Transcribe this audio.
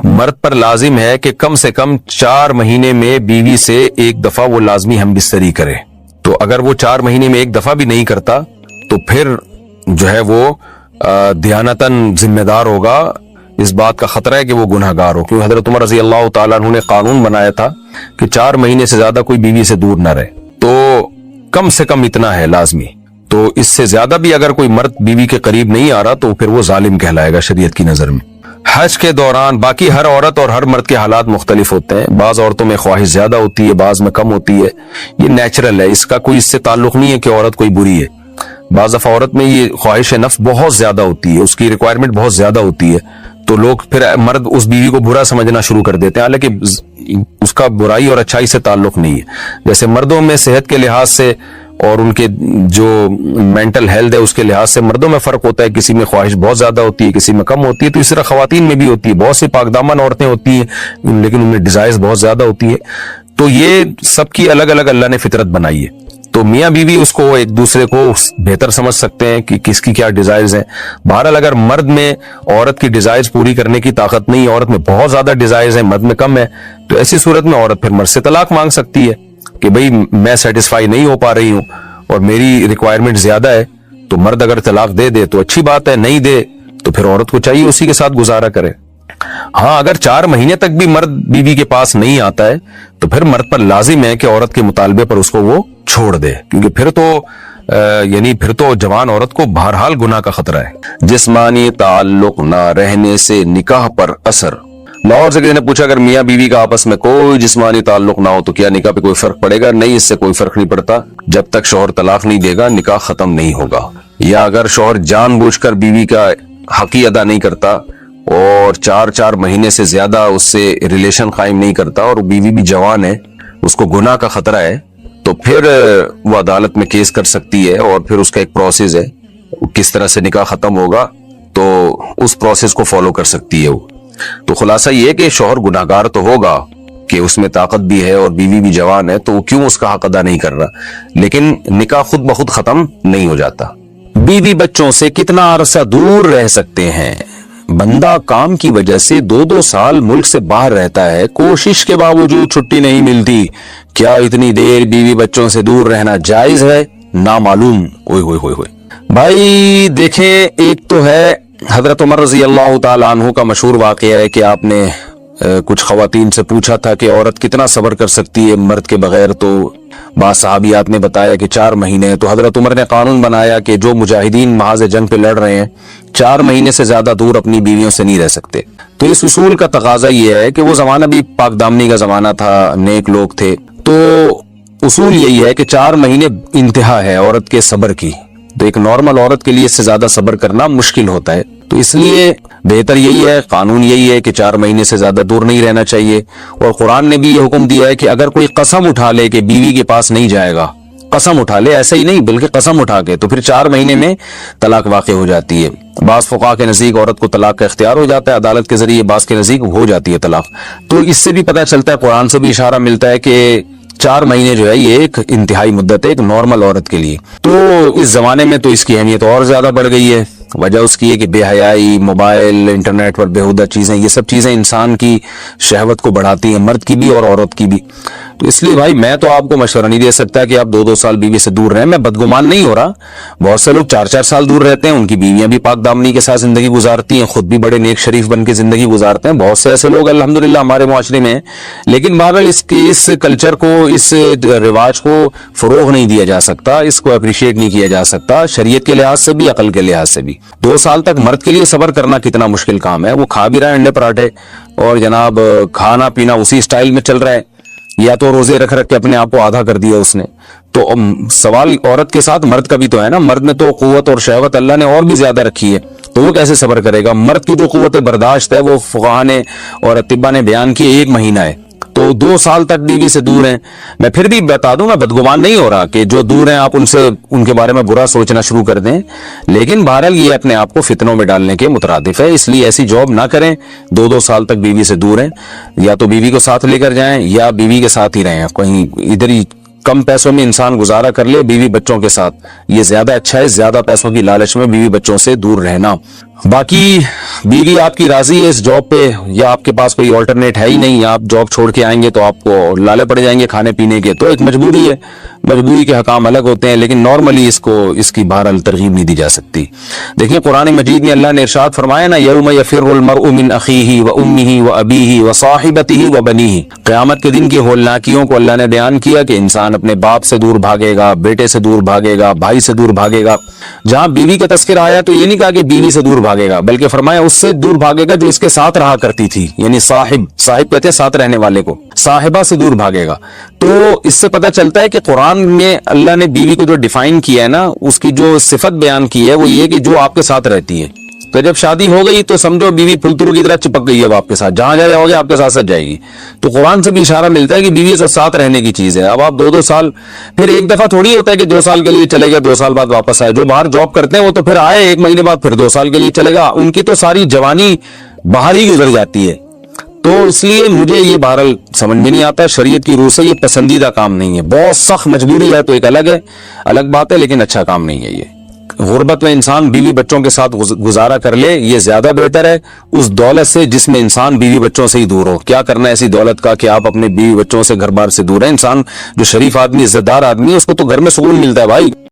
مرد پر لازم ہے کہ کم سے کم 4 مہینے میں بیوی سے ایک دفعہ وہ لازمی ہم بستری کرے. تو اگر وہ 4 مہینے میں ایک دفعہ بھی نہیں کرتا تو پھر جو ہے وہ دیانتاً ذمہ دار ہوگا. اس بات کا خطرہ ہے کہ وہ گناہ گار ہو, کیونکہ حضرت عمر رضی اللہ تعالیٰ عنہ نے قانون بنایا تھا کہ 4 مہینے سے زیادہ کوئی بیوی سے دور نہ رہے. تو کم سے کم اتنا ہے لازمی. تو اس سے زیادہ بھی اگر کوئی مرد بیوی کے قریب نہیں آ رہا تو پھر وہ ظالم کہلائے گا شریعت کی نظر میں. حج کے دوران باقی ہر عورت اور ہر مرد کے حالات مختلف ہوتے ہیں. بعض عورتوں میں خواہش زیادہ ہوتی ہے, بعض میں کم ہوتی ہے. یہ نیچرل ہے, اس کا کوئی اس سے تعلق نہیں ہے کہ عورت کوئی بری ہے. بعض دفعہ عورت میں یہ خواہش نفس بہت زیادہ ہوتی ہے, اس کی ریکوائرمنٹ بہت زیادہ ہوتی ہے, تو لوگ پھر مرد اس بیوی کو برا سمجھنا شروع کر دیتے ہیں, حالانکہ اس کا برائی اور اچھائی سے تعلق نہیں ہے. جیسے مردوں میں صحت کے لحاظ سے اور ان کے جو مینٹل ہیلتھ ہے اس کے لحاظ سے مردوں میں فرق ہوتا ہے, کسی میں خواہش بہت زیادہ ہوتی ہے, کسی میں کم ہوتی ہے. تو اس طرح خواتین میں بھی ہوتی ہے, بہت سی پاک دامن عورتیں ہوتی ہیں لیکن ان میں ڈیزائرز بہت زیادہ ہوتی ہے. تو یہ سب کی الگ الگ اللہ نے فطرت بنائی ہے. تو میاں بیوی اس کو ایک دوسرے کو بہتر سمجھ سکتے ہیں کہ کس کی کیا ڈیزائرز ہیں. بہرحال اگر مرد میں عورت کی ڈیزائرز پوری کرنے کی طاقت نہیں, عورت میں بہت زیادہ ڈیزائرز ہیں, مرد میں کم ہے, تو ایسی صورت میں عورت پھر مرد سے طلاق مانگ سکتی ہے کہ بھئی میں سیٹسفائی نہیں ہو پا رہی ہوں اور میری ریکوائرمنٹ زیادہ ہے. تو مرد اگر طلاق دے دے تو اچھی بات ہے, نہیں دے تو پھر عورت کو چاہیے اسی کے ساتھ گزارا کرے. ہاں اگر 4 مہینے تک بھی مرد بیوی کے پاس نہیں آتا ہے تو پھر مرد پر لازم ہے کہ عورت کے مطالبے پر اس کو وہ چھوڑ دے, کیونکہ پھر تو جوان عورت کو بہرحال گناہ کا خطرہ ہے. جسمانی تعلق نہ رہنے سے نکاح پر اثر. لاہور سے کسی نے پوچھا اگر میاں بیوی کا آپس میں کوئی جسمانی تعلق نہ ہو تو کیا نکاح پہ کوئی فرق پڑے گا؟ نہیں, اس سے کوئی فرق نہیں پڑتا. جب تک شوہر طلاق نہیں دے گا نکاح ختم نہیں ہوگا. یا اگر شوہر جان بوجھ کر بیوی کا حق ہی ادا نہیں کرتا اور 4 مہینے سے زیادہ اس سے ریلیشن قائم نہیں کرتا اور بیوی بھی جوان ہے, اس کو گناہ کا خطرہ ہے, تو پھر وہ عدالت میں کیس کر سکتی ہے اور پھر اس کا ایک پروسیس ہے, کس طرح سے نکاح ختم ہوگا تو اس پروسیس کو فالو کر سکتی ہے وہ. تو خلاصہ یہ کہ شوہر گناہگار تو ہوگا کہ اس میں طاقت بھی ہے اور بیوی بھی جوان ہے, تو وہ کیوں اس کا حق ادا نہیں کر رہا, لیکن نکاح خود بخود ختم نہیں ہو جاتا. بیوی بچوں سے کتنا عرصہ دور رہ سکتے ہیں؟ بندہ کام کی وجہ سے 2 سال ملک سے باہر رہتا ہے, کوشش کے باوجود چھٹی نہیں ملتی. کیا اتنی دیر بیوی بچوں سے دور رہنا جائز ہے؟ نامعلوم. بھائی دیکھیں, ایک تو ہے حضرت عمر رضی اللہ تعالیٰ عنہ کا مشہور واقعہ ہے کہ آپ نے کچھ خواتین سے پوچھا تھا کہ عورت کتنا صبر کر سکتی ہے مرد کے بغیر, تو بعض صحابیات نے بتایا کہ 4 مہینے. تو حضرت عمر نے قانون بنایا کہ جو مجاہدین محاذ جنگ پہ لڑ رہے ہیں 4 مہینے سے زیادہ دور اپنی بیویوں سے نہیں رہ سکتے. تو اس اصول کا تقاضا یہ ہے کہ وہ زمانہ بھی پاک دامنی کا زمانہ تھا, نیک لوگ تھے, تو اصول یہی ہے کہ 4 مہینے انتہا ہے عورت کے صبر کی. تو ایک نارمل عورت کے لیے اس سے زیادہ صبر کرنا مشکل ہوتا ہے, تو اس لیے بہتر یہی ہے, قانون یہی ہے کہ 4 مہینے سے زیادہ دور نہیں رہنا چاہیے. اور قرآن نے بھی یہ حکم دیا ہے کہ اگر کوئی قسم اٹھا لے کہ بیوی کے پاس نہیں جائے گا, قسم اٹھا لے, ایسا ہی نہیں بلکہ قسم اٹھا کے, تو پھر 4 مہینے میں طلاق واقع ہو جاتی ہے. بعض فقہا کے نزدیک عورت کو طلاق کا اختیار ہو جاتا ہے عدالت کے ذریعے, بعض کے نزدیک ہو جاتی ہے طلاق. تو اس سے بھی پتہ چلتا ہے, قرآن سے بھی اشارہ ملتا ہے کہ 4 مہینے جو ہے یہ ایک انتہائی مدت ہے ایک نارمل عورت کے لیے. تو اس زمانے میں تو اس کی اہمیت اور زیادہ بڑھ گئی ہے. وجہ اس کی ہے کہ بے حیائی, موبائل, انٹرنیٹ پر بیہودہ چیزیں, یہ سب چیزیں انسان کی شہوت کو بڑھاتی ہیں, مرد کی بھی اور عورت کی بھی. تو اس لیے بھائی میں تو آپ کو مشورہ نہیں دے سکتا کہ آپ 2 سال بیوی سے دور رہیں. میں بدگمان نہیں ہو رہا, بہت سے لوگ 4 سال دور رہتے ہیں, ان کی بیویاں بھی پاک دامنی کے ساتھ زندگی گزارتی ہیں, خود بھی بڑے نیک شریف بن کے زندگی گزارتے ہیں. بہت سے ایسے لوگ الحمدللہ ہمارے معاشرے میں ہیں, لیکن بہرحال اس کلچر کو, اس رواج کو فروغ نہیں دیا جا سکتا, اس کو اپریشیٹ نہیں کیا جا سکتا شریعت کے لحاظ سے بھی, عقل کے لحاظ سے بھی. 2 سال تک مرد کے لیے صبر کرنا کتنا مشکل کام ہے. وہ کھا بھی رہا ہے انڈے پراٹھے اور جناب کھانا پینا اسی سٹائل میں چل رہا ہے, یا تو روزے رکھ کے اپنے آپ کو آدھا کر دیا اس نے. تو سوال عورت کے ساتھ مرد کا بھی تو ہے نا, مرد نے تو قوت اور شہوت اللہ نے اور بھی زیادہ رکھی ہے, تو وہ کیسے صبر کرے گا؟ مرد کی جو قوت برداشت ہے وہ فقہا نے اور اطباء نے بیان کی 1 مہینہ ہے. تو 2 سال تک بیوی سے دور ہیں. میں پھر بھی بتا دوں, میں بدگمان نہیں ہو رہا کہ جو دور ہیں آپ ان کے بارے میں برا سوچنا شروع کر دیں, لیکن بہرحال یہ اپنے آپ کو فتنوں میں ڈالنے کے مترادف ہے. اس لیے ایسی جاب نہ کریں, 2 سال تک بیوی سے دور ہیں. یا تو بیوی کو ساتھ لے کر جائیں یا بیوی کے ساتھ ہی رہیں, کہیں ادھر ہی کم پیسوں میں انسان گزارا کر لے بیوی بچوں کے ساتھ, یہ زیادہ اچھا ہے زیادہ پیسوں کی لالچ میں بیوی بچوں سے دور رہنا. باقی بیوی آپ کی راضی ہے اس جاب پہ یا آپ کے پاس کوئی آلٹرنیٹ ہے ہی نہیں، آپ جاب چھوڑ کے آئیں گے تو آپ کو لالے پڑ جائیں گے کھانے پینے کے، تو ایک مجبوری ہے، مجبوری کے حکام الگ ہوتے ہیں، لیکن نارملی اس کی بہرحال ترغیب نہیں دی جا سکتی۔ دیکھیں قرآن مجید میں اللہ نے ارشاد فرمایا نا، یوم یفر المرء من اخیہ وامہ وابیہ وصاحبتہ وبنیہ، قیامت کے دن کی ہولناکیوں کو اللہ نے بیان کیا کہ انسان اپنے باپ سے دور بھاگے گا، بیٹے سے دور بھاگے گا، بھائی سے دور بھاگے گا۔ جہاں بیوی کا تذکرہ آیا تو یہ نہیں کہا کہ بیوی سے دور بھاگے گا، بلکہ فرمایا اس سے دور بھاگے گا جو اس کے ساتھ رہا کرتی تھی، یعنی صاحب کہتے ہیں ساتھ رہنے والے کو، صاحبہ سے دور بھاگے گا۔ تو اس سے پتہ چلتا ہے کہ قرآن میں اللہ نے بیوی کو جو ڈیفائن کیا ہے نا، اس کی جو صفت بیان کی ہے وہ یہ کہ جو آپ کے ساتھ رہتی ہے۔ تو جب شادی ہو گئی تو سمجھو بیوی پھلترو کی طرح چپک گئی ہے اب آپ کے ساتھ، جہاں جاؤ گے آپ کے ساتھ جائے گی۔ تو قرآن سے بھی اشارہ ملتا ہے کہ بیوی سے ساتھ رہنے کی چیز ہے۔ اب آپ دو سال، پھر ایک دفعہ تھوڑی ہوتا ہے کہ 2 سال کے لیے چلے گا 2 سال بعد واپس آئے، جو باہر جاب کرتے ہیں وہ تو پھر آئے 1 مہینے بعد پھر 2 سال کے لیے چلے گا، ان کی تو ساری جوانی باہر ہی گزر جاتی ہے۔ تو اس لیے مجھے یہ بہرحال سمجھ میں نہیں آتا، شریعت کی روح سے یہ پسندیدہ کام نہیں ہے، بہت سخت مجبوری ہے تو ایک الگ بات ہے، لیکن اچھا کام نہیں ہے یہ۔ غربت میں انسان بیوی بچوں کے ساتھ گزارا کر لے، یہ زیادہ بہتر ہے اس دولت سے جس میں انسان بیوی بچوں سے ہی دور ہو۔ کیا کرنا ہے ایسی دولت کا کہ آپ اپنے بیوی بچوں سے گھر بار سے دور ہیں؟ انسان جو شریف آدمی عزت دار آدمی ہے اس کو تو گھر میں سکون ملتا ہے بھائی۔